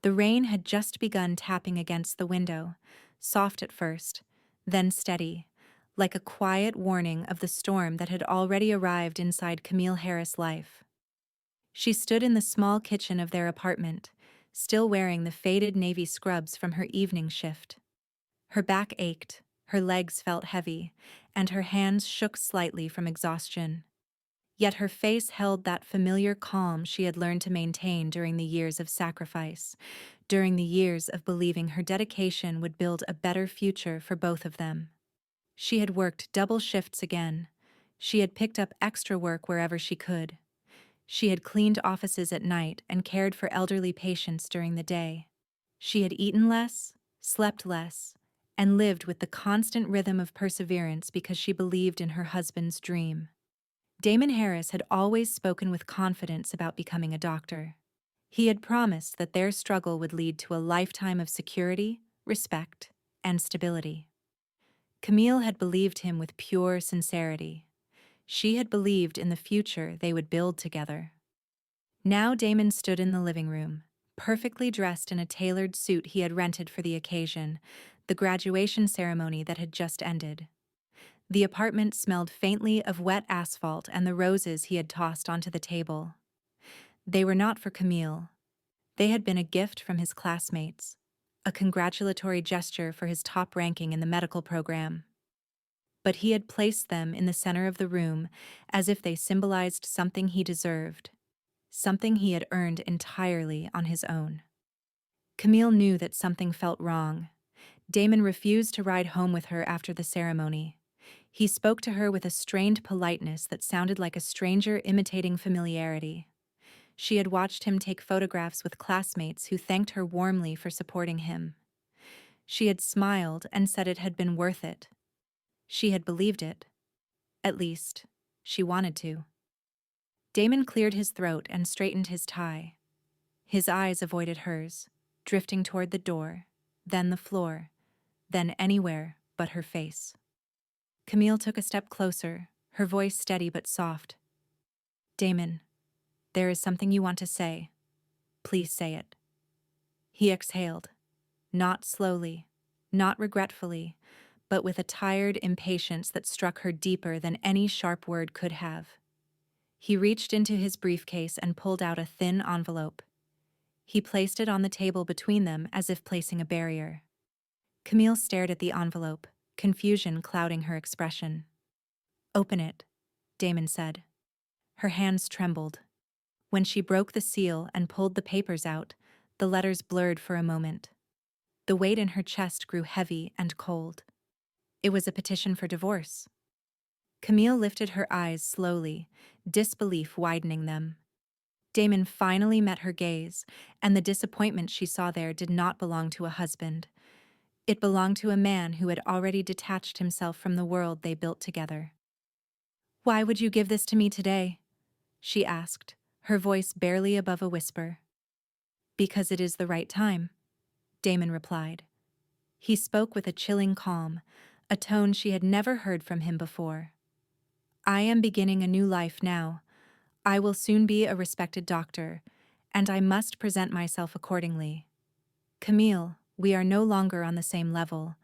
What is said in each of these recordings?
The rain had just begun tapping against the window, soft at first, then steady, like a quiet warning of the storm that had already arrived inside Camille Harris' life. She stood in the small kitchen of their apartment, still wearing the faded navy scrubs from her evening shift. Her back ached, her legs felt heavy, and her hands shook slightly from exhaustion. Yet her face held that familiar calm she had learned to maintain during the years of sacrifice, during the years of believing her dedication would build a better future for both of them. She had worked double shifts again. She had picked up extra work wherever she could. She had cleaned offices at night and cared for elderly patients during the day. She had eaten less, slept less, and lived with the constant rhythm of perseverance because she believed in her husband's dream. Damon Harris had always spoken with confidence about becoming a doctor. He had promised that their struggle would lead to a lifetime of security, respect, and stability. Camille had believed him with pure sincerity. She had believed in the future they would build together. Now Damon stood in the living room, perfectly dressed in a tailored suit he had rented for the occasion, the graduation ceremony that had just ended. The apartment smelled faintly of wet asphalt and the roses he had tossed onto the table. They were not for Camille. They had been a gift from his classmates, a congratulatory gesture for his top ranking in the medical program. But he had placed them in the center of the room as if they symbolized something he deserved, something he had earned entirely on his own. Camille knew that something felt wrong. Damon refused to ride home with her after the ceremony. He spoke to her with a strained politeness that sounded like a stranger imitating familiarity. She had watched him take photographs with classmates who thanked her warmly for supporting him. She had smiled and said it had been worth it. She had believed it. At least, she wanted to. Damon cleared his throat and straightened his tie. His eyes avoided hers, drifting toward the door, then the floor, then anywhere but her face. Camille took a step closer, her voice steady but soft. "Damon, there is something you want to say. Please say it." He exhaled, not slowly, not regretfully, but with a tired impatience that struck her deeper than any sharp word could have. He reached into his briefcase and pulled out a thin envelope. He placed it on the table between them as if placing a barrier. Camille stared at the envelope, confusion clouding her expression. "Open it," Damon said. Her hands trembled. When she broke the seal and pulled the papers out, the letters blurred for a moment. The weight in her chest grew heavy and cold. It was a petition for divorce. Camille lifted her eyes slowly, disbelief widening them. Damon finally met her gaze, and the disappointment she saw there did not belong to a husband. It belonged to a man who had already detached himself from the world they built together. "Why would you give this to me today?" she asked, her voice barely above a whisper. "Because it is the right time," Damon replied. He spoke with a chilling calm, a tone she had never heard from him before. "I am beginning a new life now. I will soon be a respected doctor, and I must present myself accordingly. Camille, we are no longer on the same level.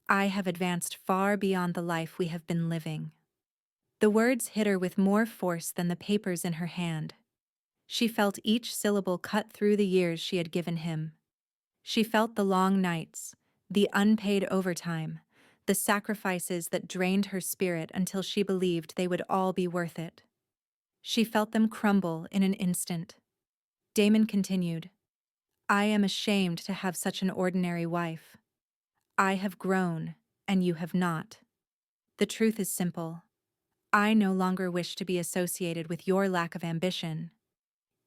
I have advanced far beyond the life we have been living." The words hit her with more force than the papers in her hand. She felt each syllable cut through the years she had given him. She felt the long nights, the unpaid overtime, the sacrifices that drained her spirit until she believed they would all be worth it. She felt them crumble in an instant. Damon continued, "I am ashamed to have such an ordinary wife. I have grown, and you have not. The truth is simple. I no longer wish to be associated with your lack of ambition.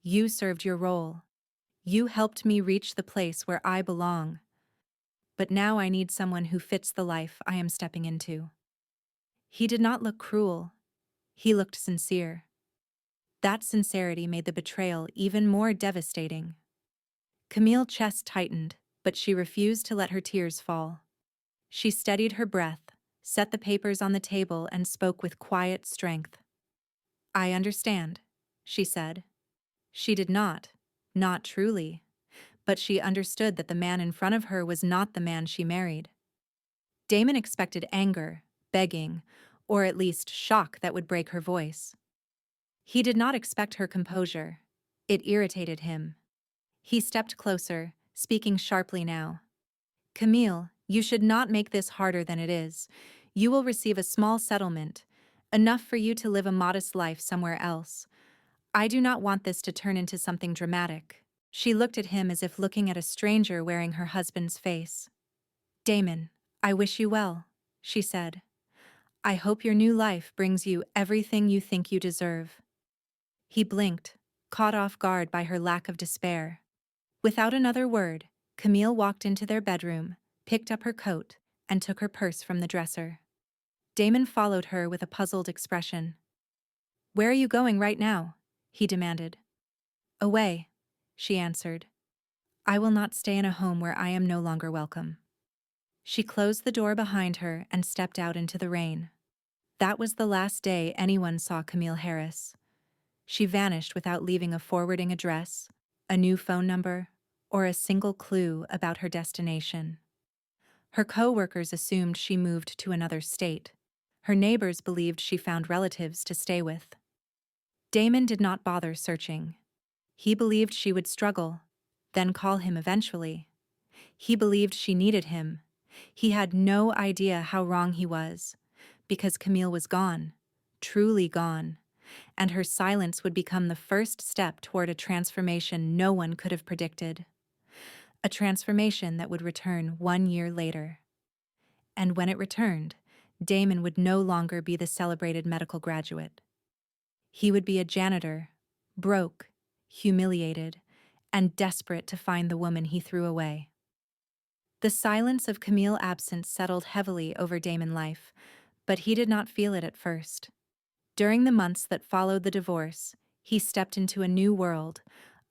You served your role. You helped me reach the place where I belong. But now I need someone who fits the life I am stepping into." He did not look cruel. He looked sincere. That sincerity made the betrayal even more devastating. Camille's chest tightened, but she refused to let her tears fall. She steadied her breath, set the papers on the table, and spoke with quiet strength. "I understand," she said. She did not truly. but she understood that the man in front of her was not the man she married. Damon expected anger, begging, or at least shock that would break her voice. He did not expect her composure. It irritated him. He stepped closer, speaking sharply now. "Camille, you should not make this harder than it is. You will receive a small settlement, enough for you to live a modest life somewhere else. I do not want this to turn into something dramatic." She looked at him as if looking at a stranger wearing her husband's face. "Damon, I wish you well," she said. "I hope your new life brings you everything you think you deserve." He blinked, caught off guard by her lack of despair. Without another word, Camille walked into their bedroom, picked up her coat, and took her purse from the dresser. Damon followed her with a puzzled expression. "Where are you going right now?" he demanded. "Away," she answered. "I will not stay in a home where I am no longer welcome." She closed the door behind her and stepped out into the rain. That was the last day anyone saw Camille Harris. She vanished without leaving a forwarding address, a new phone number, or a single clue about her destination. Her co-workers assumed she moved to another state. Her neighbors believed she found relatives to stay with. Damon did not bother searching. He believed she would struggle, then call him eventually. He believed she needed him. He had no idea how wrong he was, because Camille was gone, truly gone, and her silence would become the first step toward a transformation no one could have predicted. A transformation that would return 1 year later. And when it returned, Damon would no longer be the celebrated medical graduate. He would be a janitor, broke, humiliated, and desperate to find the woman he threw away. The silence of Camille's absence settled heavily over Damon's life, but he did not feel it at first. During the months that followed the divorce, he stepped into a new world,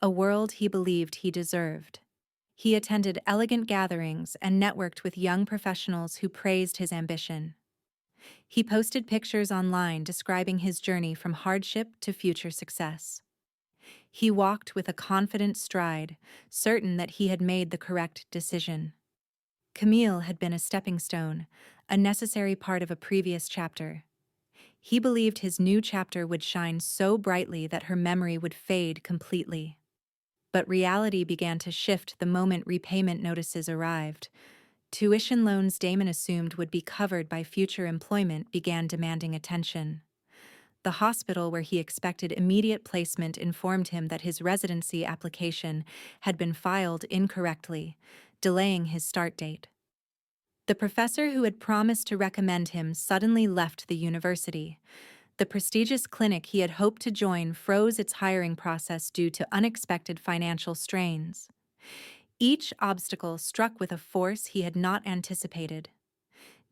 a world he believed he deserved. He attended elegant gatherings and networked with young professionals who praised his ambition. He posted pictures online describing his journey from hardship to future success. He walked with a confident stride, certain that he had made the correct decision. Camille had been a stepping stone, a necessary part of a previous chapter. He believed his new chapter would shine so brightly that her memory would fade completely. But reality began to shift the moment repayment notices arrived. Tuition loans Damon assumed would be covered by future employment began demanding attention. The hospital where he expected immediate placement informed him that his residency application had been filed incorrectly, delaying his start date. The professor who had promised to recommend him suddenly left the university. The prestigious clinic he had hoped to join froze its hiring process due to unexpected financial strains. Each obstacle struck with a force he had not anticipated.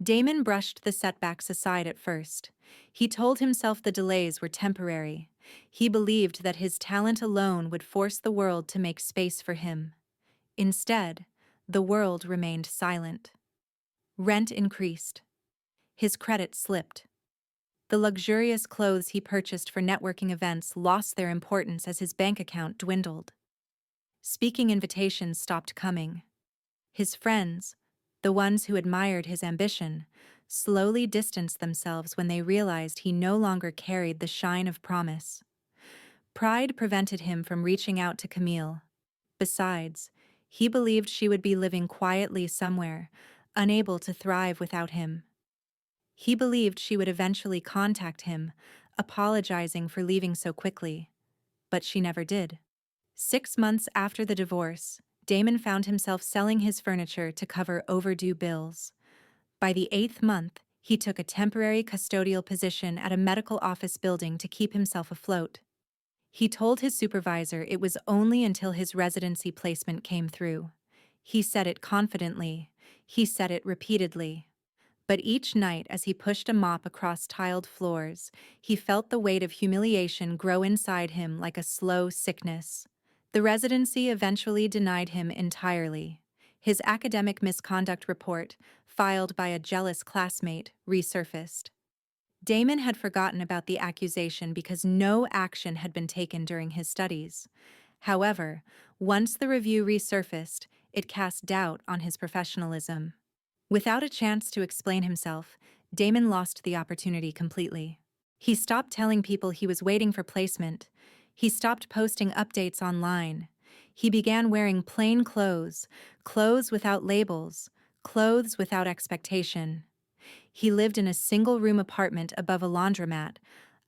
Damon brushed the setbacks aside at first. He told himself the delays were temporary. He believed that his talent alone would force the world to make space for him. Instead, the world remained silent. Rent increased. His credit slipped. The luxurious clothes he purchased for networking events lost their importance as his bank account dwindled. Speaking invitations stopped coming. His friends, the ones who admired his ambition, slowly distanced themselves when they realized he no longer carried the shine of promise. Pride prevented him from reaching out to Camille. Besides, he believed she would be living quietly somewhere, unable to thrive without him. He believed she would eventually contact him, apologizing for leaving so quickly. But she never did. 6 months after the divorce, Damon found himself selling his furniture to cover overdue bills. By the 8th month, he took a temporary custodial position at a medical office building to keep himself afloat. He told his supervisor it was only until his residency placement came through. He said it confidently. He said it repeatedly. But each night as he pushed a mop across tiled floors, he felt the weight of humiliation grow inside him like a slow sickness. The residency eventually denied him entirely. His academic misconduct report, filed by a jealous classmate, resurfaced. Damon had forgotten about the accusation because no action had been taken during his studies. However, Once the review resurfaced, it cast doubt on his professionalism. Without a chance to explain himself, Damon lost the opportunity completely. He stopped telling people he was waiting for placement. He stopped posting updates online. He began wearing plain clothes, clothes without labels, clothes without expectation. He lived in a single-room apartment above a laundromat,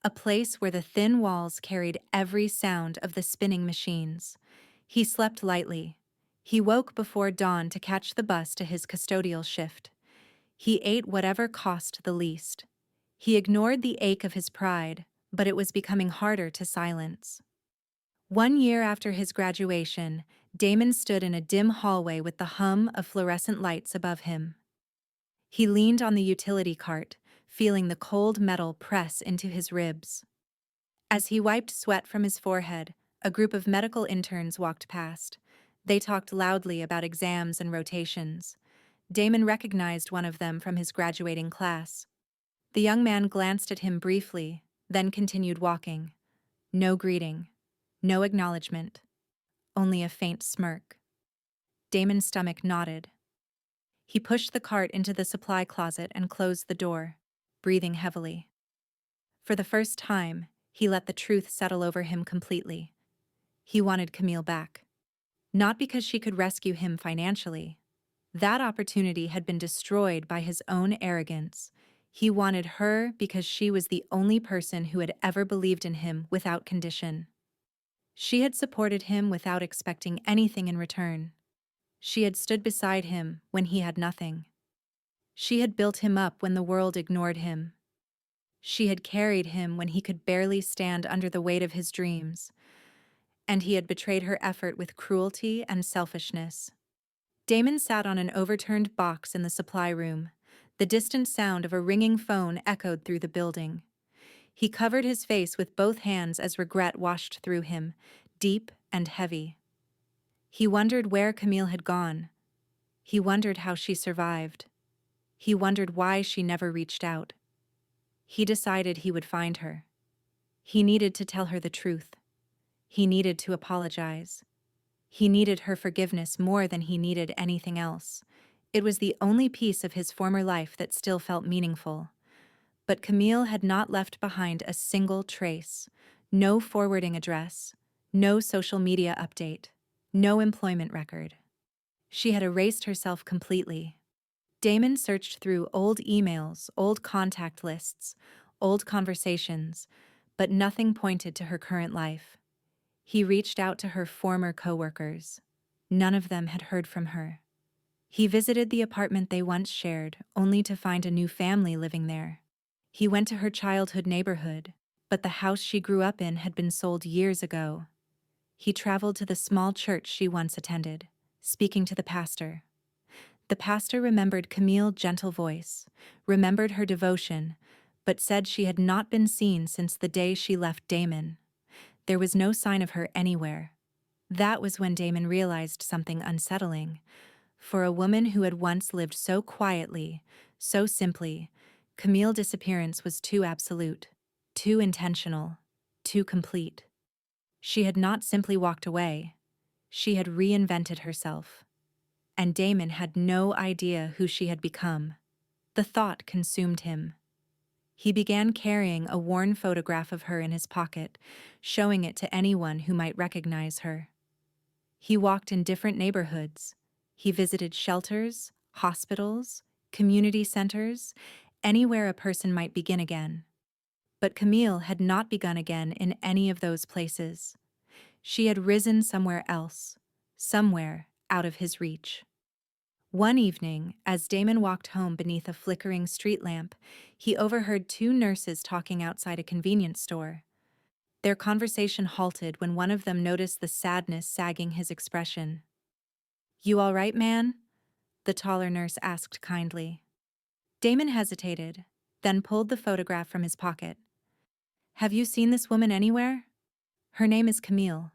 a place where the thin walls carried every sound of the spinning machines. He slept lightly. He woke before dawn to catch the bus to his custodial shift. He ate whatever cost the least. He ignored the ache of his pride, but it was becoming harder to silence. 1 year after his graduation, Damon stood in a dim hallway with the hum of fluorescent lights above him. He leaned on the utility cart, feeling the cold metal press into his ribs. As he wiped sweat from his forehead, a group of medical interns walked past. They talked loudly about exams and rotations. Damon recognized one of them from his graduating class. The young man glanced at him briefly, then continued walking. No greeting, no acknowledgement, only a faint smirk. Damon's stomach knotted. He pushed the cart into the supply closet and closed the door, breathing heavily. For the first time, he let the truth settle over him completely. He wanted Camille back. Not because she could rescue him financially. That opportunity had been destroyed by his own arrogance. He wanted her because she was the only person who had ever believed in him without condition. She had supported him without expecting anything in return. She had stood beside him when he had nothing. She had built him up when the world ignored him. She had carried him when he could barely stand under the weight of his dreams. And he had betrayed her effort with cruelty and selfishness. Damon sat on an overturned box in the supply room. The distant sound of a ringing phone echoed through the building. He covered his face with both hands as regret washed through him, deep and heavy. He wondered where Camille had gone. He wondered how she survived. He wondered why she never reached out. He decided he would find her. He needed to tell her the truth. He needed to apologize. He needed her forgiveness more than he needed anything else. It was the only piece of his former life that still felt meaningful. But Camille had not left behind a single trace. No forwarding address, no social media update, no employment record. She had erased herself completely. Damon searched through old emails, old contact lists, old conversations, but nothing pointed to her current life. He reached out to her former coworkers. None of them had heard from her. He visited the apartment they once shared, only to find a new family living there. He went to her childhood neighborhood, but the house she grew up in had been sold years ago. He traveled to the small church she once attended, speaking to the pastor. The pastor remembered Camille's gentle voice, remembered her devotion, but said she had not been seen since the day she left Damon. There was no sign of her anywhere. That was when Damon realized something unsettling. For a woman who had once lived so quietly, so simply, Camille's disappearance was too absolute, too intentional, too complete. She had not simply walked away. She had reinvented herself. And Damon had no idea who she had become. The thought consumed him. He began carrying a worn photograph of her in his pocket, showing it to anyone who might recognize her. He walked in different neighborhoods. He visited shelters, hospitals, community centers, anywhere a person might begin again. But Camille had not begun again in any of those places. She had risen somewhere else, somewhere out of his reach. One evening, as Damon walked home beneath a flickering street lamp, he overheard two nurses talking outside a convenience store. Their conversation halted when one of them noticed the sadness sagging his expression. "You all right, man?" the taller nurse asked kindly. Damon hesitated, then pulled the photograph from his pocket. "Have you seen this woman anywhere?" "Her name is Camille.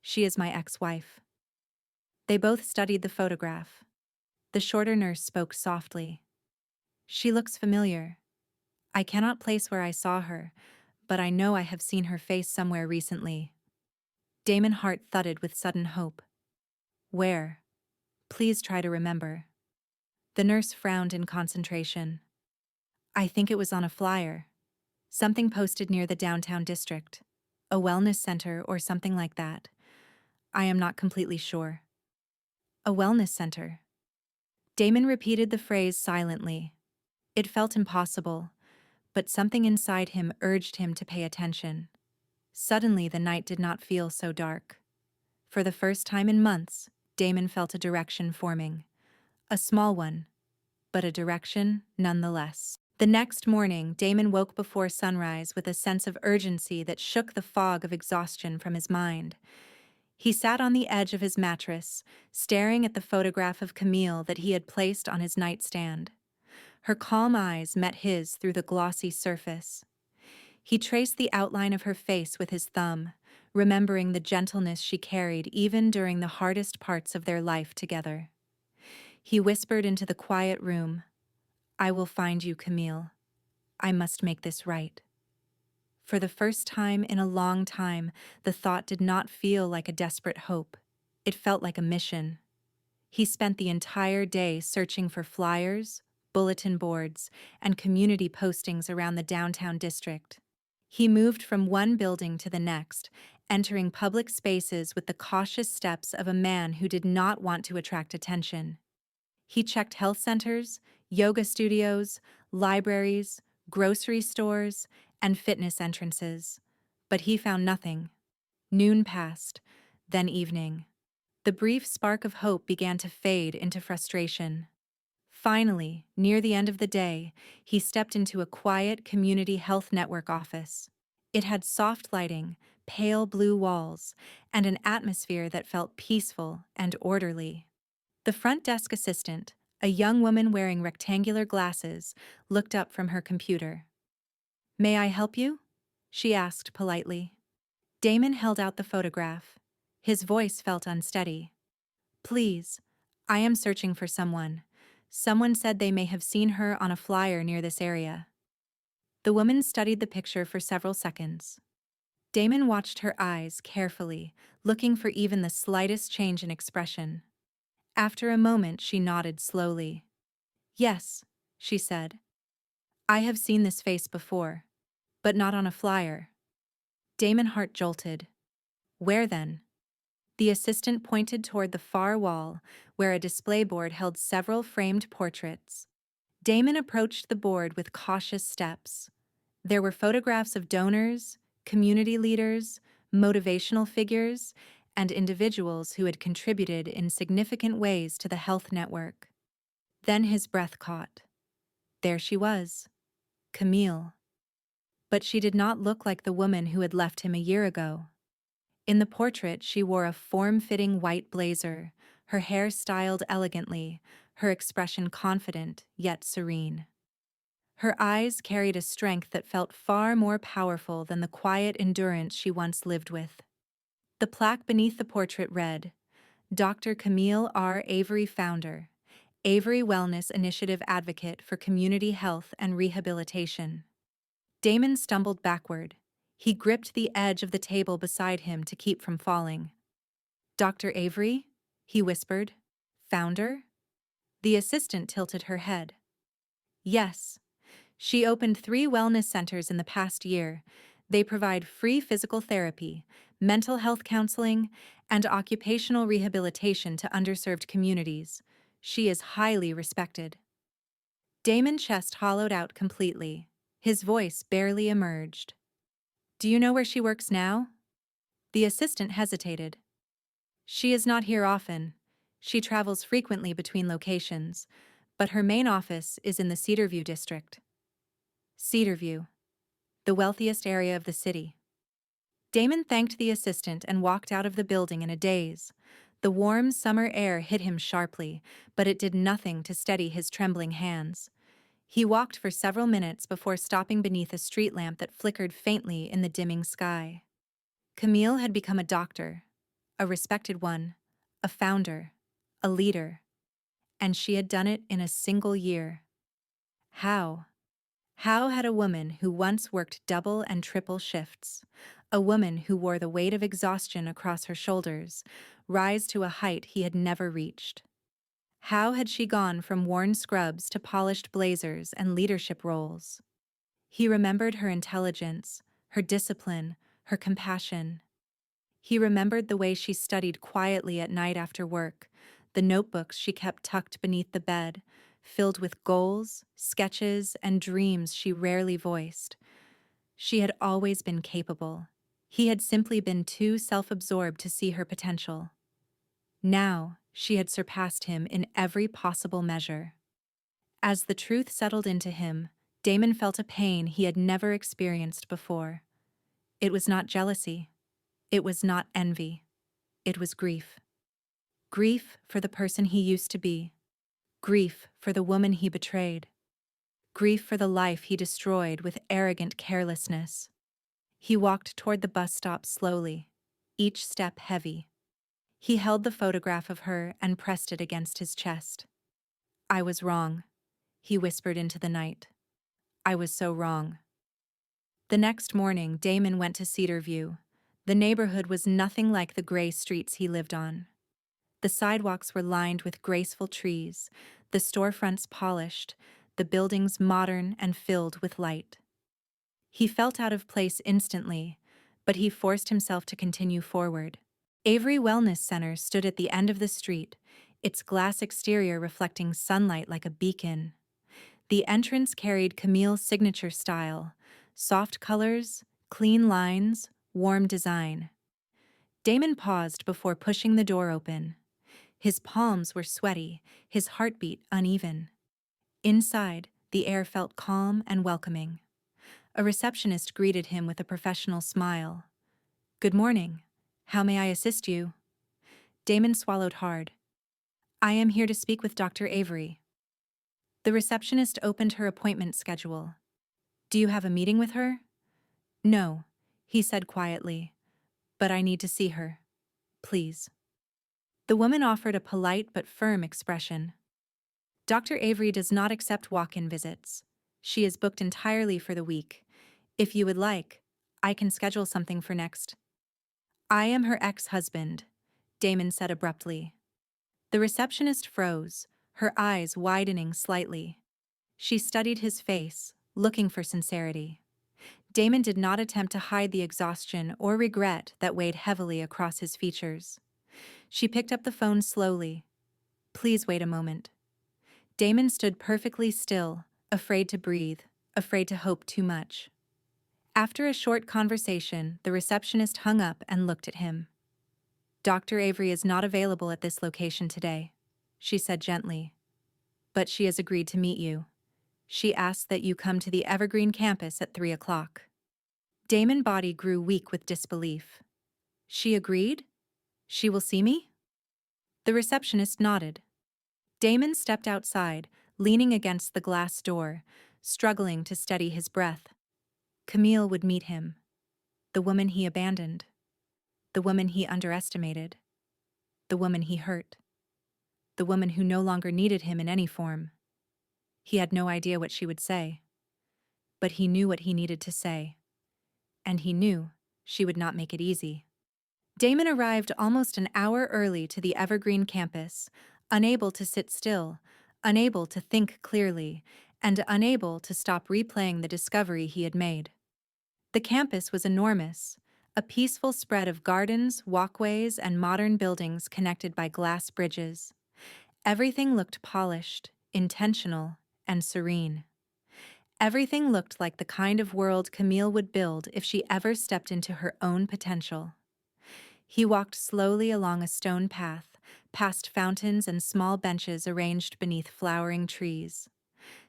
She is my ex-wife." They both studied the photograph. The shorter nurse spoke softly. "She looks familiar. I cannot place where I saw her, but I know I have seen her face somewhere recently." Damon's heart thudded with sudden hope. Where? Please try to remember. The nurse frowned in concentration. I think it was on a flyer. Something posted near the downtown district. A wellness center or something like that. I am not completely sure. A wellness center. Damon repeated the phrase silently. It felt impossible, but something inside him urged him to pay attention. Suddenly, the night did not feel so dark. For the first time in months, Damon felt a direction forming. A small one, but a direction nonetheless. The next morning, Damon woke before sunrise with a sense of urgency that shook the fog of exhaustion from his mind. He sat on the edge of his mattress, staring at the photograph of Camille that he had placed on his nightstand. Her calm eyes met his through the glossy surface. He traced the outline of her face with his thumb, remembering the gentleness she carried even during the hardest parts of their life together. He whispered into the quiet room, I will find you, Camille. I must make this right. For the first time in a long time, the thought did not feel like a desperate hope. It felt like a mission. He spent the entire day searching for flyers, bulletin boards, and community postings around the downtown district. He moved from one building to the next, entering public spaces with the cautious steps of a man who did not want to attract attention. He checked health centers, yoga studios, libraries, grocery stores, and fitness entrances, but he found nothing. Noon passed, then evening. The brief spark of hope began to fade into frustration. Finally, near the end of the day, he stepped into a quiet community health network office. It had soft lighting, pale blue walls, and an atmosphere that felt peaceful and orderly. The front desk assistant, a young woman wearing rectangular glasses, looked up from her computer. May I help you? She asked politely. Damon held out the photograph. His voice felt unsteady. Please, I am searching for someone. Someone said they may have seen her on a flyer near this area. The woman studied the picture for several seconds. Damon watched her eyes carefully, looking for even the slightest change in expression. After a moment, she nodded slowly. Yes, she said. I have seen this face before, but not on a flyer. Damon's heart jolted. Where then? The assistant pointed toward the far wall, where a display board held several framed portraits. Damon approached the board with cautious steps. There were photographs of donors, community leaders, motivational figures, and individuals who had contributed in significant ways to the health network. Then his breath caught. There she was, Camille. But she did not look like the woman who had left him a year ago. In the portrait, she wore a form-fitting white blazer, her hair styled elegantly, her expression confident yet serene. Her eyes carried a strength that felt far more powerful than the quiet endurance she once lived with. The plaque beneath the portrait read, Dr. Camille R. Avery, founder, Avery Wellness Initiative advocate for community health and rehabilitation. Damon stumbled backward. He gripped the edge of the table beside him to keep from falling. Dr. Avery? He whispered. Founder? The assistant tilted her head. Yes. She opened 3 wellness centers in the past year. They provide free physical therapy, mental health counseling, and occupational rehabilitation to underserved communities. She is highly respected. Damon's chest hollowed out completely. His voice barely emerged. Do you know where she works now? The assistant hesitated. She is not here often. She travels frequently between locations, but her main office is in the Cedarview district. Cedarview, the wealthiest area of the city. Damon thanked the assistant and walked out of the building in a daze. The warm summer air hit him sharply, but it did nothing to steady his trembling hands. He walked for several minutes before stopping beneath a street lamp that flickered faintly in the dimming sky. Camille had become a doctor, a respected one, a founder, a leader, and she had done it in a single year. How? How had a woman who once worked double and triple shifts, a woman who wore the weight of exhaustion across her shoulders, rise to a height he had never reached. How had she gone from worn scrubs to polished blazers and leadership roles? He remembered her intelligence, her discipline, her compassion. He remembered the way she studied quietly at night after work, the notebooks she kept tucked beneath the bed, filled with goals, sketches, and dreams she rarely voiced. She had always been capable. He had simply been too self-absorbed to see her potential. Now, she had surpassed him in every possible measure. As the truth settled into him, Damon felt a pain he had never experienced before. It was not jealousy. It was not envy. It was grief. Grief for the person he used to be. Grief for the woman he betrayed. Grief for the life he destroyed with arrogant carelessness. He walked toward the bus stop slowly, each step heavy. He held the photograph of her and pressed it against his chest. "I was wrong," he whispered into the night. "I was so wrong." The next morning, Damon went to Cedarview. The neighborhood was nothing like the gray streets he lived on. The sidewalks were lined with graceful trees, the storefronts polished, the buildings modern and filled with light. He felt out of place instantly, but he forced himself to continue forward. Avery Wellness Center stood at the end of the street, its glass exterior reflecting sunlight like a beacon. The entrance carried Camille's signature style: soft colors, clean lines, warm design. Damon paused before pushing the door open. His palms were sweaty, his heartbeat uneven. Inside, the air felt calm and welcoming. A receptionist greeted him with a professional smile. "Good morning. How may I assist you?" Damon swallowed hard. "I am here to speak with Dr. Avery." The receptionist opened her appointment schedule. "Do you have a meeting with her?" "No," he said quietly, "but I need to see her. Please." The woman offered a polite but firm expression. "Dr. Avery does not accept walk-in visits. She is booked entirely for the week. If you would like, I can schedule something for next." "I am her ex-husband," Damon said abruptly. The receptionist froze, her eyes widening slightly. She studied his face, looking for sincerity. Damon did not attempt to hide the exhaustion or regret that weighed heavily across his features. She picked up the phone slowly. "Please wait a moment." Damon stood perfectly still, afraid to breathe, afraid to hope too much. After a short conversation, the receptionist hung up and looked at him. "Dr. Avery is not available at this location today," she said gently. "But she has agreed to meet you. She asks that you come to the Evergreen campus at 3 o'clock. Damon's body grew weak with disbelief. "She agreed? She will see me?" The receptionist nodded. Damon stepped outside, leaning against the glass door, struggling to steady his breath. Camille would meet him. The woman he abandoned. The woman he underestimated. The woman he hurt. The woman who no longer needed him in any form. He had no idea what she would say. But he knew what he needed to say. And he knew she would not make it easy. Damon arrived almost an hour early to the Evergreen campus, unable to sit still, unable to think clearly, and unable to stop replaying the discovery he had made. The campus was enormous, a peaceful spread of gardens, walkways, and modern buildings connected by glass bridges. Everything looked polished, intentional, and serene. Everything looked like the kind of world Camille would build if she ever stepped into her own potential. He walked slowly along a stone path, past fountains and small benches arranged beneath flowering trees.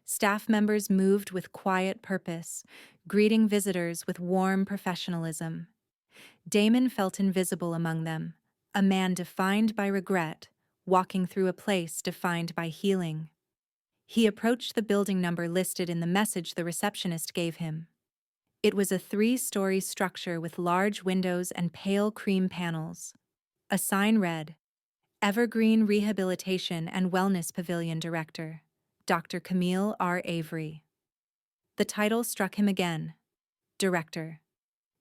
Staff members moved with quiet purpose, greeting visitors with warm professionalism. Damon felt invisible among them, a man defined by regret, walking through a place defined by healing. He approached the building number listed in the message the receptionist gave him. It was a 3-story structure with large windows and pale cream panels. A sign read, "Evergreen Rehabilitation and Wellness Pavilion Director, Dr. Camille R. Avery." The title struck him again. Director.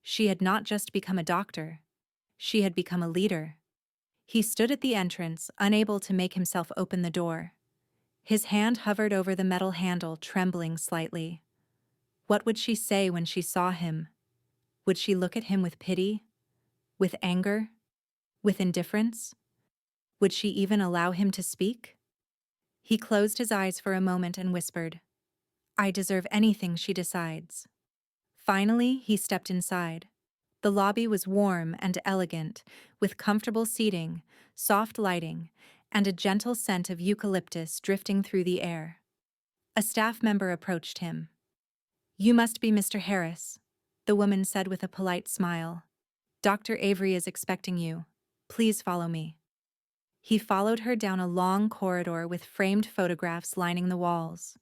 She had not just become a doctor, she had become a leader. He stood at the entrance, unable to make himself open the door. His hand hovered over the metal handle, trembling slightly. What would she say when she saw him? Would she look at him with pity? With anger? With indifference? Would she even allow him to speak? He closed his eyes for a moment and whispered, "I deserve anything she decides." Finally, he stepped inside. The lobby was warm and elegant, with comfortable seating, soft lighting, and a gentle scent of eucalyptus drifting through the air. A staff member approached him. "You must be Mr. Harris," the woman said with a polite smile. "Dr. Avery is expecting you. Please follow me." He followed her down a long corridor with framed photographs lining the walls.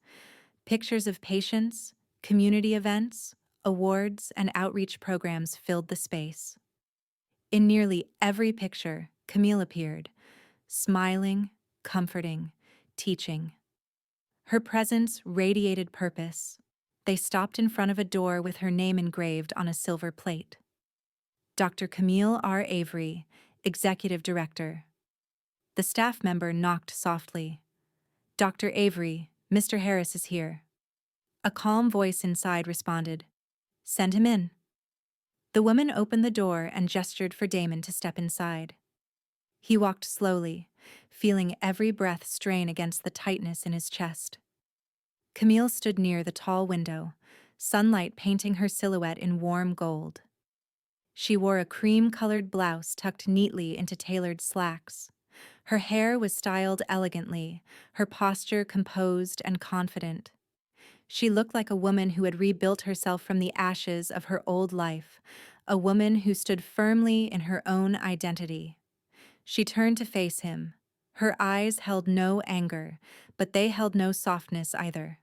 Pictures of patients, community events, awards, and outreach programs filled the space. In nearly every picture, Camille appeared, smiling, comforting, teaching. Her presence radiated purpose. They stopped in front of a door with her name engraved on a silver plate. Dr. Camille R. Avery, Executive Director. The staff member knocked softly. "Dr. Avery, Mr. Harris is here." A calm voice inside responded, "Send him in." The woman opened the door and gestured for Damon to step inside. He walked slowly, feeling every breath strain against the tightness in his chest. Camille stood near the tall window, sunlight painting her silhouette in warm gold. She wore a cream-colored blouse tucked neatly into tailored slacks. Her hair was styled elegantly, her posture composed and confident. She looked like a woman who had rebuilt herself from the ashes of her old life, a woman who stood firmly in her own identity. She turned to face him. Her eyes held no anger, but they held no softness either.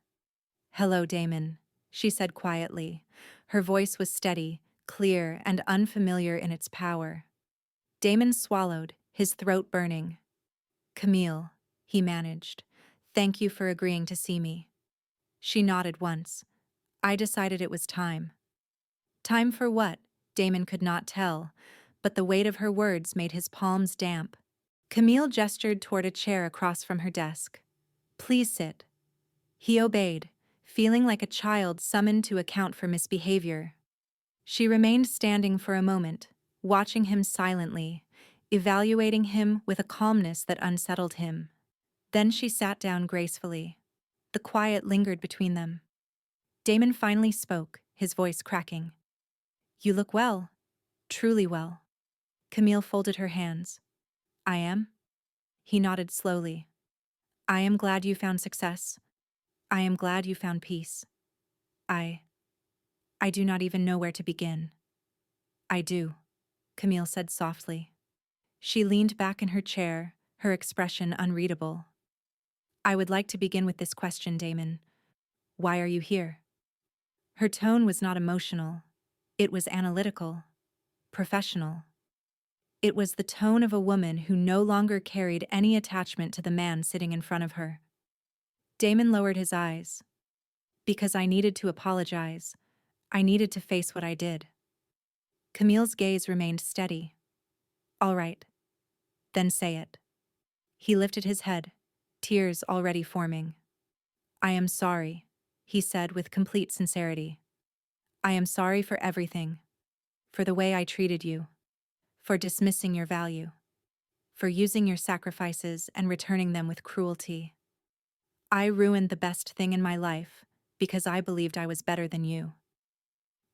"Hello, Damon," she said quietly. Her voice was steady, clear, and unfamiliar in its power. Damon swallowed, his throat burning. "Camille," he managed, "thank you for agreeing to see me." She nodded once. "I decided it was time." Time for what? Damon could not tell, but the weight of her words made his palms damp. Camille gestured toward a chair across from her desk. "Please sit." He obeyed, feeling like a child summoned to account for misbehavior. She remained standing for a moment, watching him silently, evaluating him with a calmness that unsettled him. Then she sat down gracefully. The quiet lingered between them. Damon finally spoke, his voice cracking. "You look well, truly well." Camille folded her hands. "I am?" He nodded slowly. "I am glad you found success. I am glad you found peace. I do not even know where to begin." "I do," Camille said softly. She leaned back in her chair, her expression unreadable. "I would like to begin with this question, Damon. Why are you here?" Her tone was not emotional. It was analytical, professional. It was the tone of a woman who no longer carried any attachment to the man sitting in front of her. Damon lowered his eyes. "Because I needed to apologize. I needed to face what I did." Camille's gaze remained steady. "All right. Then say it." He lifted his head, tears already forming. "I am sorry," he said with complete sincerity. "I am sorry for everything. For the way I treated you. For dismissing your value. For using your sacrifices and returning them with cruelty. I ruined the best thing in my life because I believed I was better than you."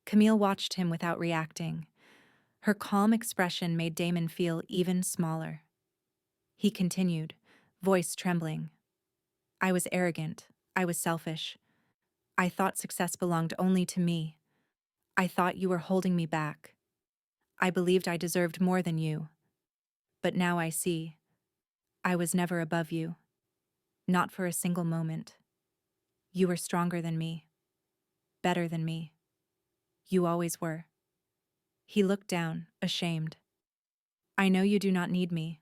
Camille watched him without reacting. Her calm expression made Damon feel even smaller. He continued, voice trembling. "I was arrogant. I was selfish. I thought success belonged only to me. I thought you were holding me back. I believed I deserved more than you. But now I see. I was never above you. Not for a single moment. You were stronger than me. Better than me. You always were." He looked down, ashamed. "I know you do not need me.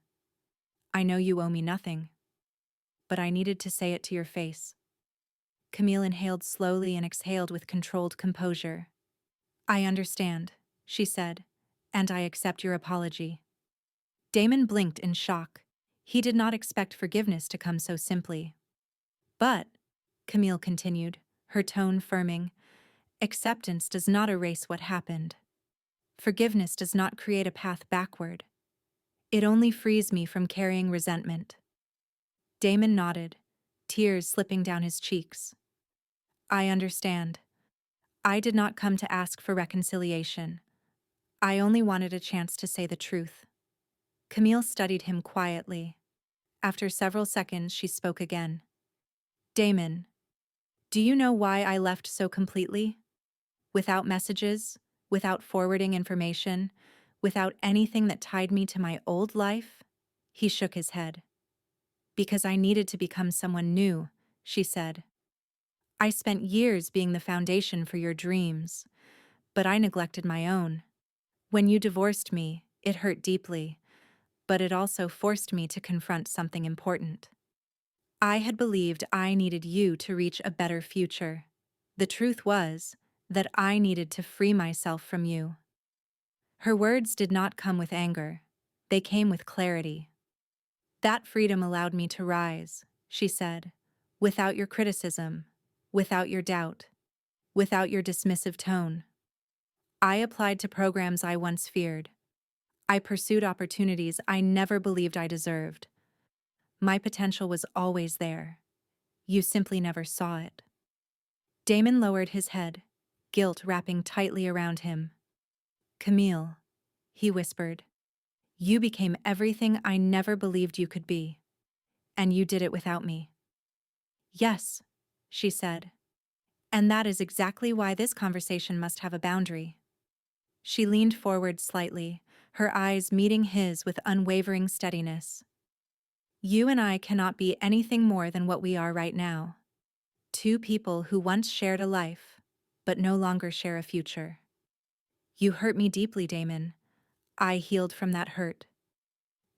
I know you owe me nothing. But I needed to say it to your face." Camille inhaled slowly and exhaled with controlled composure. "I understand," she said, and I accept your apology. Damon blinked in shock. He did not expect forgiveness to come so simply. But, Camille continued, her tone firming, acceptance does not erase what happened. Forgiveness does not create a path backward. It only frees me from carrying resentment. Damon nodded, tears slipping down his cheeks. I understand. I did not come to ask for reconciliation. I only wanted a chance to say the truth. Camille studied him quietly. After several seconds, she spoke again. Damon, do you know why I left so completely? Without messages, without forwarding information, without anything that tied me to my old life? He shook his head. Because I needed to become someone new, she said. I spent years being the foundation for your dreams, but I neglected my own. When you divorced me, it hurt deeply, but it also forced me to confront something important. I had believed I needed you to reach a better future. The truth was that I needed to free myself from you. Her words did not come with anger. They came with clarity. That freedom allowed me to rise, she said, without your criticism, without your doubt, without your dismissive tone. I applied to programs I once feared. I pursued opportunities I never believed I deserved. My potential was always there. You simply never saw it. Damon lowered his head, guilt wrapping tightly around him. Camille, he whispered, you became everything I never believed you could be. And you did it without me. Yes, she said. And that is exactly why this conversation must have a boundary. She leaned forward slightly, her eyes meeting his with unwavering steadiness. You and I cannot be anything more than what we are right now. Two people who once shared a life, but no longer share a future. You hurt me deeply, Damon. I healed from that hurt.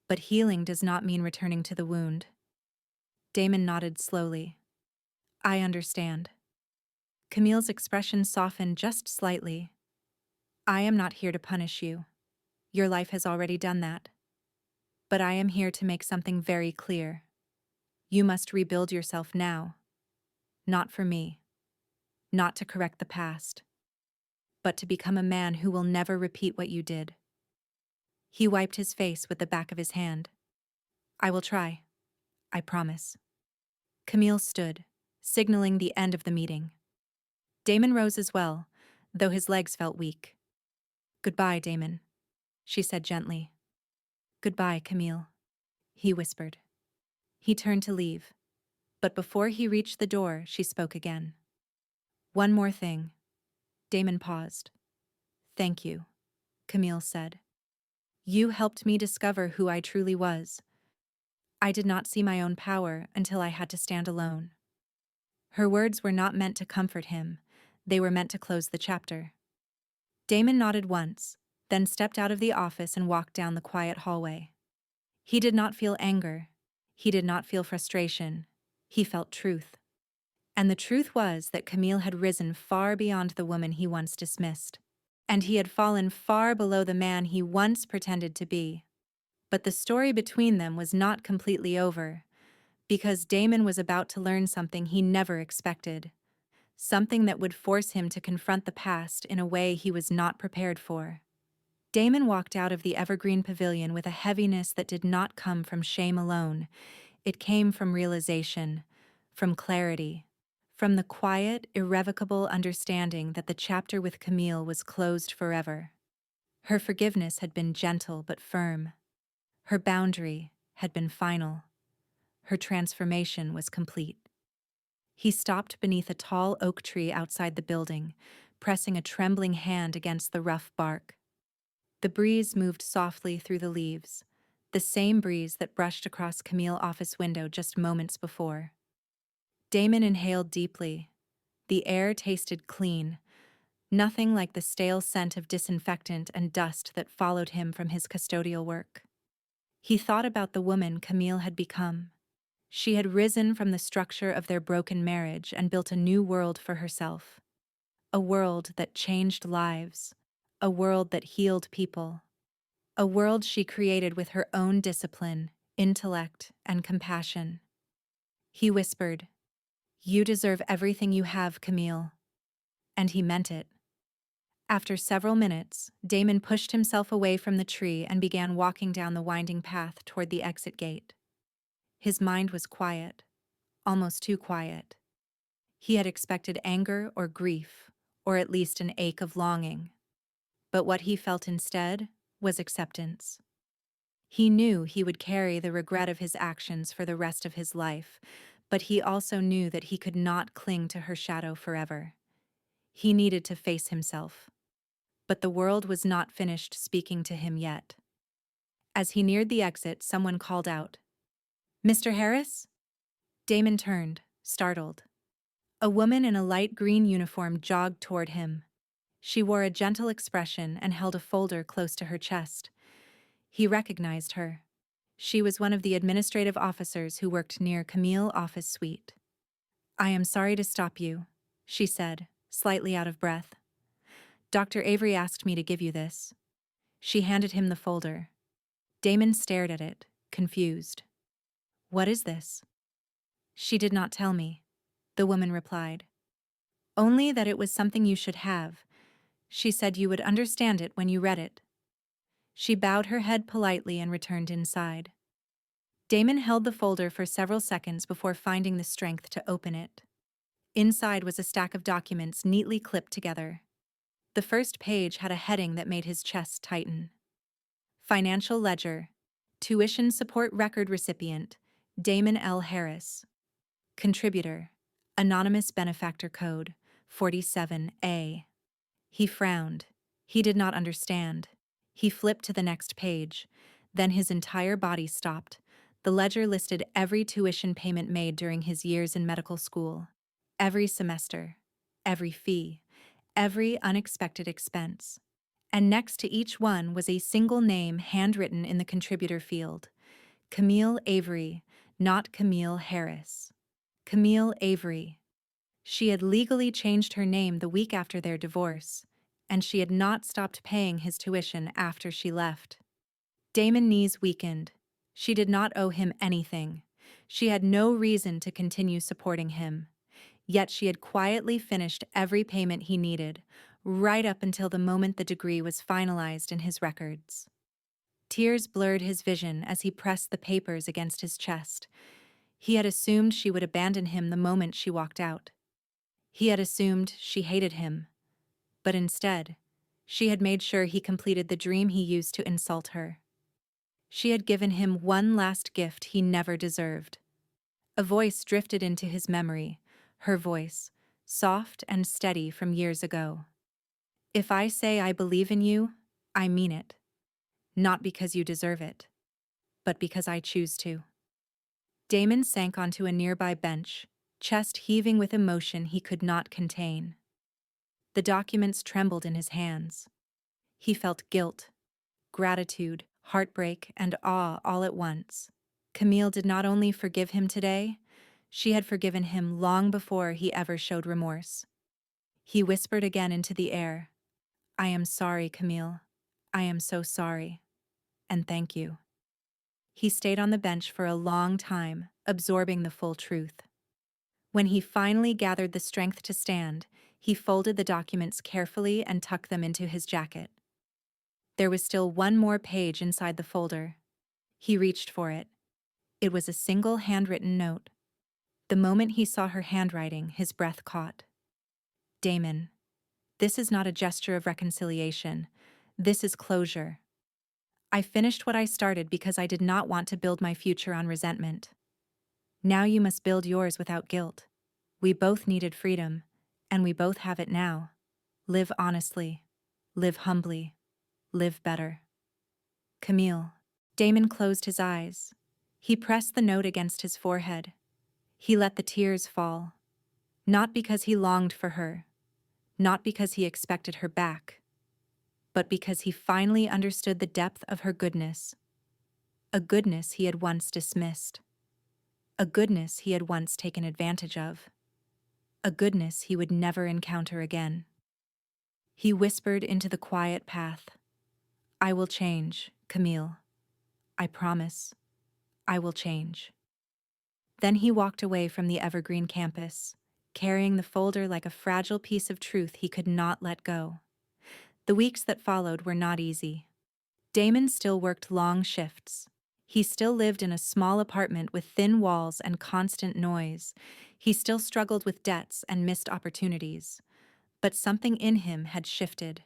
But healing does not mean returning to the wound. Damon nodded slowly. I understand. Camille's expression softened just slightly. I am not here to punish you. Your life has already done that. But I am here to make something very clear. You must rebuild yourself now. Not for me. Not to correct the past. But to become a man who will never repeat what you did. He wiped his face with the back of his hand. I will try. I promise. Camille stood, signaling the end of the meeting. Damon rose as well, though his legs felt weak. Goodbye, Damon, she said gently. Goodbye, Camille, he whispered. He turned to leave, but before he reached the door, she spoke again. One more thing. Damon paused. Thank you, Camille said. You helped me discover who I truly was. I did not see my own power until I had to stand alone. Her words were not meant to comfort him. They were meant to close the chapter. Damon nodded once, then stepped out of the office and walked down the quiet hallway. He did not feel anger. He did not feel frustration. He felt truth. And the truth was that Camille had risen far beyond the woman he once dismissed. And he had fallen far below the man he once pretended to be. But the story between them was not completely over, because Damon was about to learn something he never expected. Something that would force him to confront the past in a way he was not prepared for. Damon walked out of the evergreen pavilion with a heaviness that did not come from shame alone. It came from realization, from clarity, from the quiet, irrevocable understanding that the chapter with Camille was closed forever. Her forgiveness had been gentle but firm. Her boundary had been final. Her transformation was complete. He stopped beneath a tall oak tree outside the building, pressing a trembling hand against the rough bark. The breeze moved softly through the leaves, the same breeze that brushed across Camille's office window just moments before. Damon inhaled deeply. The air tasted clean, nothing like the stale scent of disinfectant and dust that followed him from his custodial work. He thought about the woman Camille had become. She had risen from the structure of their broken marriage and built a new world for herself. A world that changed lives. a world that healed people. A world she created with her own discipline, intellect, and compassion. He whispered, "You deserve everything you have, Camille." And he meant it. After several minutes, Damon pushed himself away from the tree and began walking down the winding path toward the exit gate. His mind was quiet, almost too quiet. He had expected anger or grief, or at least an ache of longing. But what he felt instead was acceptance. He knew he would carry the regret of his actions for the rest of his life, but he also knew that he could not cling to her shadow forever. He needed to face himself. But the world was not finished speaking to him yet. As he neared the exit, someone called out, "Mr. Harris?" Damon turned, startled. A woman in a light green uniform jogged toward him. She wore a gentle expression and held a folder close to her chest. He recognized her. She was one of the administrative officers who worked near Camille's office suite. "I am sorry to stop you," she said, slightly out of breath. "Dr. Avery asked me to give you this." She handed him the folder. Damon stared at it, confused. "What is this?" "She did not tell me," the woman replied. "Only that it was something you should have. She said you would understand it when you read it." She bowed her head politely and returned inside. Damon held the folder for several seconds before finding the strength to open it. Inside was a stack of documents neatly clipped together. The first page had a heading that made his chest tighten. Financial Ledger. Tuition Support Record Recipient, Damon L. Harris. Contributor. Anonymous Benefactor Code, 47A. He frowned. He did not understand. He flipped to the next page. Then his entire body stopped. The ledger listed every tuition payment made during his years in medical school. Every semester. Every fee. Every unexpected expense. And next to each one was a single name handwritten in the contributor field. Camille Avery, not Camille Harris. Camille Avery. She had legally changed her name the week after their divorce, and she had not stopped paying his tuition after she left. Damon's knees weakened. She did not owe him anything. She had no reason to continue supporting him. Yet she had quietly finished every payment he needed, right up until the moment the degree was finalized in his records. Tears blurred his vision as he pressed the papers against his chest. He had assumed she would abandon him the moment she walked out. He had assumed she hated him. But instead, she had made sure he completed the dream he used to insult her. She had given him one last gift he never deserved. A voice drifted into his memory, her voice, soft and steady from years ago. "If I say I believe in you, I mean it. Not because you deserve it, but because I choose to." Damon sank onto a nearby bench, chest heaving with emotion he could not contain. The documents trembled in his hands. He felt guilt, gratitude, heartbreak, and awe all at once. Camille did not only forgive him today, she had forgiven him long before he ever showed remorse. He whispered again into the air, "I am sorry, Camille. I am so sorry. And thank you." He stayed on the bench for a long time, absorbing the full truth. When he finally gathered the strength to stand, he folded the documents carefully and tucked them into his jacket. There was still one more page inside the folder. He reached for it. It was a single handwritten note. The moment he saw her handwriting, his breath caught. "Damon, this is not a gesture of reconciliation. This is closure. I finished what I started because I did not want to build my future on resentment. Now you must build yours without guilt. We both needed freedom, and we both have it now. Live honestly. Live humbly. Live better. Camille." Damon closed his eyes. He pressed the note against his forehead. He let the tears fall. Not because he longed for her, not because he expected her back, but because he finally understood the depth of her goodness. A goodness he had once dismissed. A goodness he had once taken advantage of. A goodness he would never encounter again. He whispered into the quiet path, "I will change, Camille. I promise, I will change." Then he walked away from the evergreen campus, carrying the folder like a fragile piece of truth he could not let go. The weeks that followed were not easy. Damon still worked long shifts. He still lived in a small apartment with thin walls and constant noise. He still struggled with debts and missed opportunities. But something in him had shifted.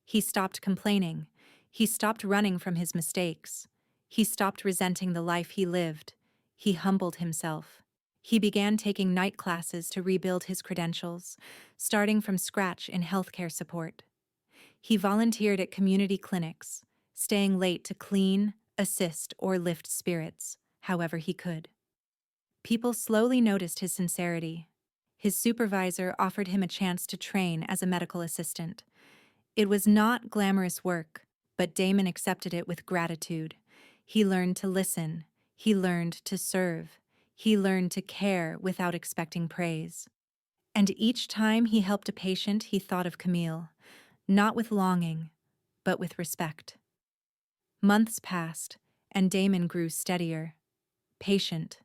He stopped complaining. He stopped running from his mistakes. He stopped resenting the life he lived. He humbled himself. He began taking night classes to rebuild his credentials, starting from scratch in healthcare support. He volunteered at community clinics, staying late to clean, assist, or lift spirits, however he could. People slowly noticed his sincerity. His supervisor offered him a chance to train as a medical assistant. It was not glamorous work, but Damon accepted it with gratitude. He learned to listen. He learned to serve. He learned to care without expecting praise. And each time he helped a patient, he thought of Camille, not with longing, but with respect. Months passed, and Damon grew steadier, patient,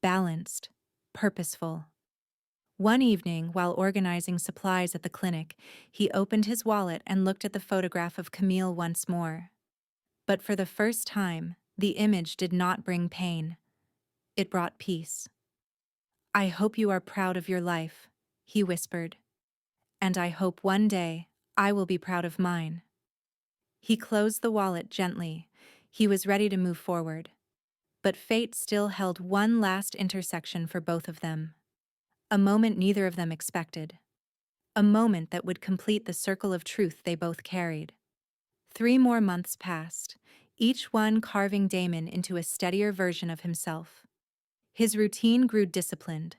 balanced, purposeful. One evening, while organizing supplies at the clinic, he opened his wallet and looked at the photograph of Camille once more. But for the first time, the image did not bring pain. It brought peace. "I hope you are proud of your life," he whispered. "And I hope one day I will be proud of mine." He closed the wallet gently. He was ready to move forward. But fate still held one last intersection for both of them. A moment neither of them expected. A moment that would complete the circle of truth they both carried. 3 more months passed, each one carving Damon into a steadier version of himself. His routine grew disciplined.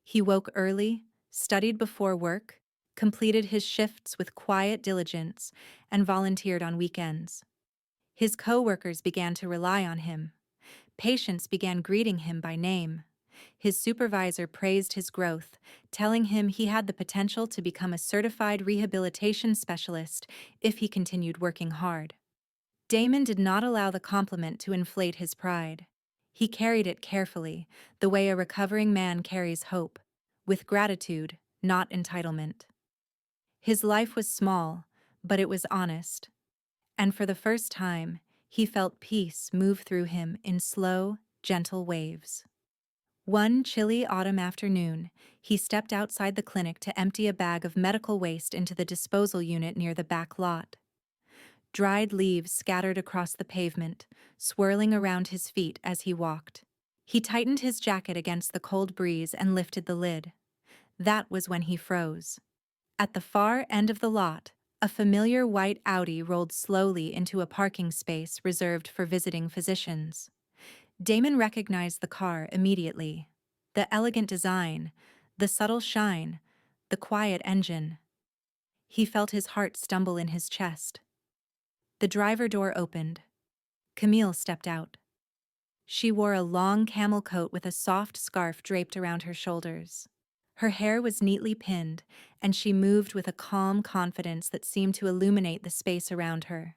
He woke early, studied before work, completed his shifts with quiet diligence, and volunteered on weekends. His co-workers began to rely on him. Patients began greeting him by name. His supervisor praised his growth, telling him he had the potential to become a certified rehabilitation specialist if he continued working hard. Damon did not allow the compliment to inflate his pride. He carried it carefully, the way a recovering man carries hope, with gratitude, not entitlement. His life was small, but it was honest. And for the first time, he felt peace move through him in slow, gentle waves. One chilly autumn afternoon, he stepped outside the clinic to empty a bag of medical waste into the disposal unit near the back lot. Dried leaves scattered across the pavement, swirling around his feet as he walked. He tightened his jacket against the cold breeze and lifted the lid. That was when he froze. At the far end of the lot, a familiar white Audi rolled slowly into a parking space reserved for visiting physicians. Damon recognized the car immediately. The elegant design, the subtle shine, the quiet engine. He felt his heart stumble in his chest. The driver door opened. Camille stepped out. She wore a long camel coat with a soft scarf draped around her shoulders. Her hair was neatly pinned, and she moved with a calm confidence that seemed to illuminate the space around her.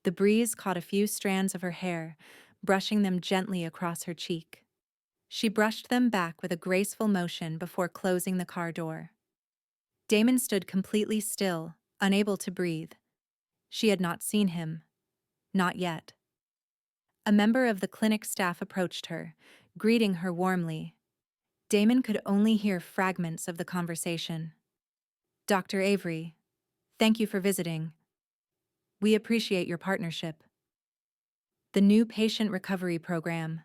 The breeze caught a few strands of her hair, brushing them gently across her cheek. She brushed them back with a graceful motion before closing the car door. Damon stood completely still, unable to breathe. She had not seen him. Not yet. A member of the clinic staff approached her, greeting her warmly. Damon could only hear fragments of the conversation. "Dr. Avery, thank you for visiting. We appreciate your partnership." "The new patient recovery program."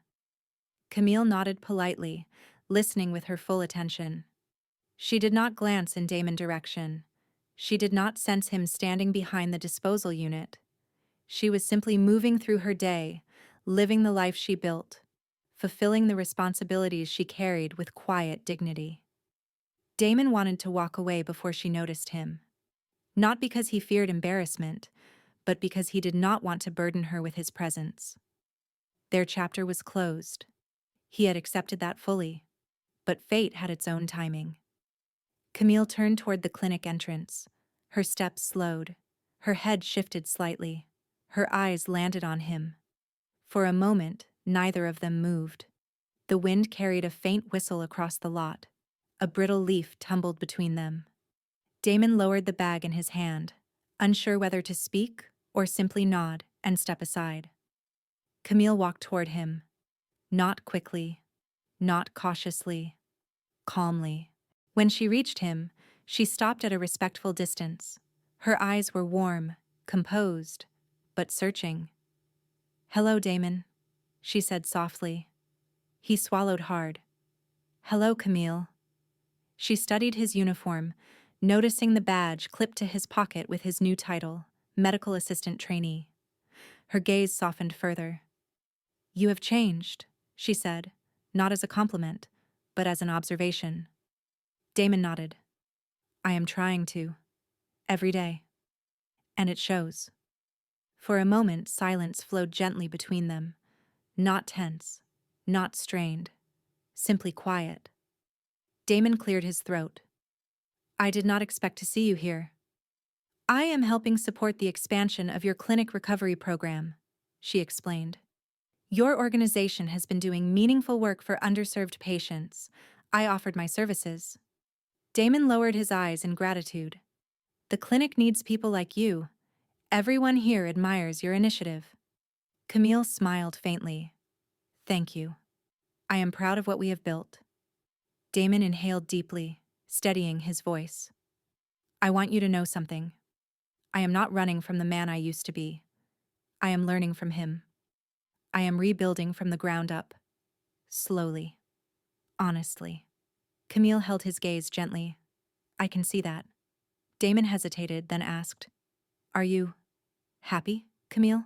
Camille nodded politely, listening with her full attention. She did not glance in Damon's direction. She did not sense him standing behind the disposal unit. She was simply moving through her day, living the life she built, fulfilling the responsibilities she carried with quiet dignity. Damon wanted to walk away before she noticed him. Not because he feared embarrassment, but because he did not want to burden her with his presence. Their chapter was closed. He had accepted that fully, but fate had its own timing. Camille turned toward the clinic entrance. Her steps slowed. Her head shifted slightly. Her eyes landed on him. For a moment, neither of them moved. The wind carried a faint whistle across the lot. A brittle leaf tumbled between them. Damon lowered the bag in his hand, unsure whether to speak or simply nod and step aside. Camille walked toward him. Not quickly, not cautiously, calmly. When she reached him, she stopped at a respectful distance. Her eyes were warm, composed, but searching. "Hello, Damon," she said softly. He swallowed hard. "Hello, Camille." She studied his uniform, noticing the badge clipped to his pocket with his new title, medical assistant trainee. Her gaze softened further. "You have changed," she said, not as a compliment, but as an observation. Damon nodded. "I am trying to. Every day. And it shows." For a moment, silence flowed gently between them. Not tense, not strained, simply quiet. Damon cleared his throat. "I did not expect to see you here." "I am helping support the expansion of your clinic recovery program," she explained. "Your organization has been doing meaningful work for underserved patients. I offered my services." Damon lowered his eyes in gratitude. "The clinic needs people like you. Everyone here admires your initiative." Camille smiled faintly. "Thank you. I am proud of what we have built." Damon inhaled deeply, steadying his voice. "I want you to know something. I am not running from the man I used to be. I am learning from him. I am rebuilding from the ground up. Slowly. Honestly." Camille held his gaze gently. "I can see that." Damon hesitated, then asked, "Are you happy, Camille?"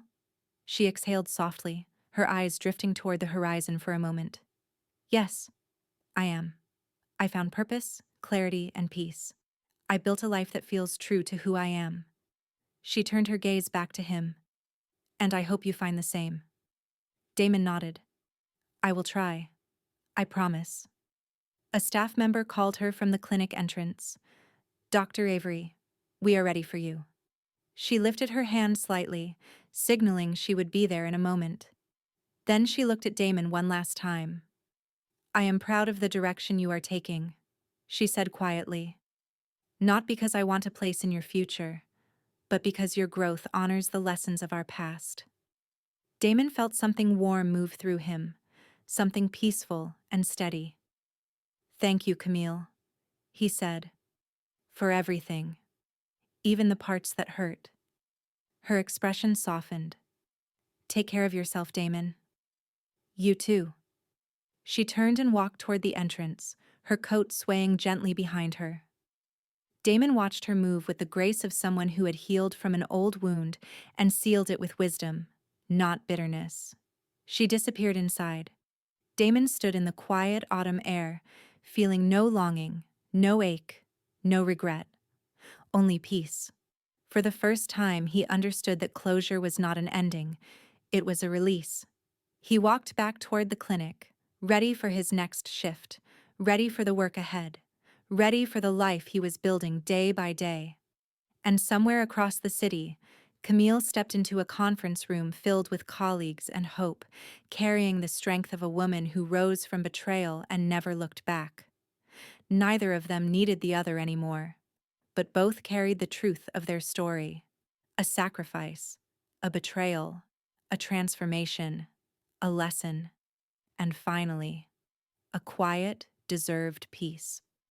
She exhaled softly, her eyes drifting toward the horizon for a moment. "Yes, I am. I found purpose, clarity, and peace. I built a life that feels true to who I am." She turned her gaze back to him. "And I hope you find the same." Damon nodded. "I will try. I promise." A staff member called her from the clinic entrance. "Dr. Avery, we are ready for you." She lifted her hand slightly, signaling she would be there in a moment. Then she looked at Damon one last time. "I am proud of the direction you are taking," she said quietly. "Not because I want a place in your future, but because your growth honors the lessons of our past." Damon felt something warm move through him, something peaceful and steady. "Thank you, Camille," he said, "for everything, even the parts that hurt." Her expression softened. "Take care of yourself, Damon." "You too." She turned and walked toward the entrance, her coat swaying gently behind her. Damon watched her move with the grace of someone who had healed from an old wound and sealed it with wisdom, not bitterness. She disappeared inside. Damon stood in the quiet autumn air, feeling no longing, no ache, no regret, only peace. For the first time, he understood that closure was not an ending, it was a release. He walked back toward the clinic, ready for his next shift, ready for the work ahead, ready for the life he was building day by day. And somewhere across the city, Camille stepped into a conference room filled with colleagues and hope, carrying the strength of a woman who rose from betrayal and never looked back. Neither of them needed the other anymore, but both carried the truth of their story. A sacrifice, a betrayal, a transformation, a lesson, and finally, a quiet, deserved peace.